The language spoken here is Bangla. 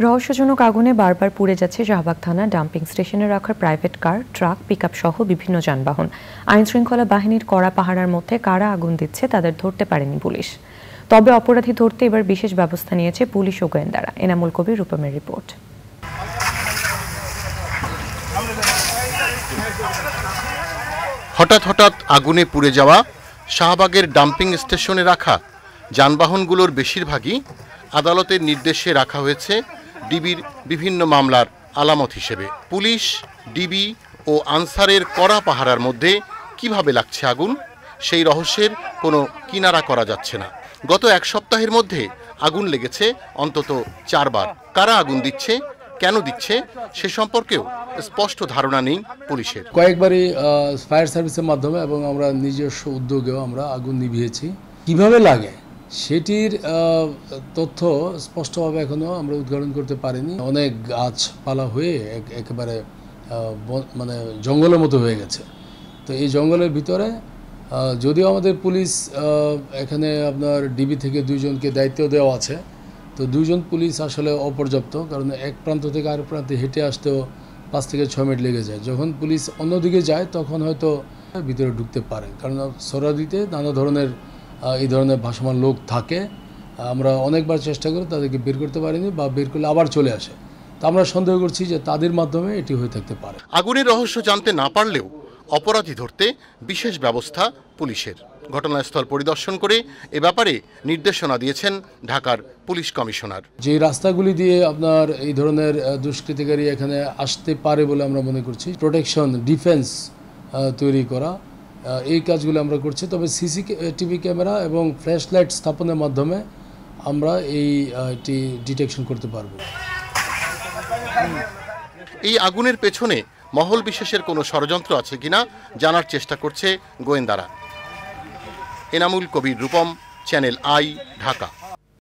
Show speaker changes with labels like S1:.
S1: রহস্যজনক আগুনে বারবার পুড়ে যাচ্ছে শাহবাগ থানা ডাম্পিং স্টেশনে রাখা প্রাইভেট কার, ট্রাক, পিকআপ সহ বিভিন্ন যানবাহন। আইনশৃঙ্খলা বাহিনীর কড়া পাহারার মধ্যে কারা আগুন দিচ্ছে তাদের ধরতে পারেনি পুলিশ। তবে অপরাধী ধরতে এবার বিশেষ ব্যবস্থা নিয়েছে পুলিশ ও গোয়েন্দারা। এনামুল কবির, রূপমের রিপোর্ট।
S2: হঠাৎ হঠাৎ আগুনে পুড়ে যাওয়া শাহবাগের ডাম্পিং স্টেশনে রাখা যানবাহনগুলোর বেশিরভাগই আদালতের নির্দেশে রাখা হয়েছে ডিবির বিভিন্ন মামলার আলামত হিসেবে। পুলিশ, ডিবি ও আনসারের কড়া পাহারার মধ্যে কিভাবে লাগছে আগুন, সেই রহস্যের কোনো কিনারা করা যাচ্ছে না। গত এক সপ্তাহের মধ্যে আগুন লেগেছে অন্তত 4 বার। কারা আগুন দিচ্ছে, কেন দিচ্ছে সে সম্পর্কেও স্পষ্ট ধারণা নেই পুলিশের।
S3: কয়েকবারই ফায়ার সার্ভিসের মাধ্যমে এবং আমরা নিজস্ব উদ্যোগেও আমরা আগুন নিভিয়েছি। কিভাবে লাগে সেটির তথ্য স্পষ্টভাবে এখনো আমরা উদ্ঘাটন করতে পারিনি। অনেক গাছপালা হয়ে একেবারে মানে জঙ্গলের মতো হয়ে গেছে। তো এই জঙ্গলের ভিতরে যদিও আমাদের পুলিশ এখানে আপনার ডিবি থেকে 2 জনকে দায়িত্ব দেওয়া আছে, তো 2 জন পুলিশ আসলে অপর্যাপ্ত, কারণ এক প্রান্ত থেকে আরেক প্রান্তে হেঁটে আসতেও 5 থেকে 6 মিনিট লেগে যায়। যখন পুলিশ অন্যদিকে যায় তখন হয়তো ভিতরে ঢুকতে পারে, কারণ সরাদিতে নানা ধরনের এই ধরনের ভাসমান লোক থাকে। আমরা অনেকবার চেষ্টা করি, তাদেরকে বের করতে পারিনি, বা বের করলে আবার চলে আসে। তা আমরা সন্দেহ করছি যে তাদের মাধ্যমে এটি হয়ে থাকতে পারে।
S2: আগুনের রহস্য জানতে না পারলেও অপরাধী ধরতে বিশেষ ব্যবস্থা পুলিশের। ঘটনাস্থল পরিদর্শন করে এ ব্যাপারে নির্দেশনা দিয়েছেন ঢাকার পুলিশ কমিশনার।
S3: যে রাস্তাগুলি দিয়ে আপনার এই ধরনের দুষ্কৃতিকারী এখানে আসতে পারে বলে আমরা মনে করছি, প্রোটেকশন, ডিফেন্স তৈরি করা, এই কাজগুলো আমরা করছি। তবে সিসিটিভি ক্যামেরা এবং ফ্ল্যাশ লাইট স্থাপনের মাধ্যমে আমরা এইটি ডিটেকশন করতে পারব।
S2: এই আগুনের পেছনে মহল বিশেষের কোনো ষড়যন্ত্র আছে কিনা জানার চেষ্টা করছে গোয়েন্দারা। Enamul Kabir, Rupam, channel I, Dhaka.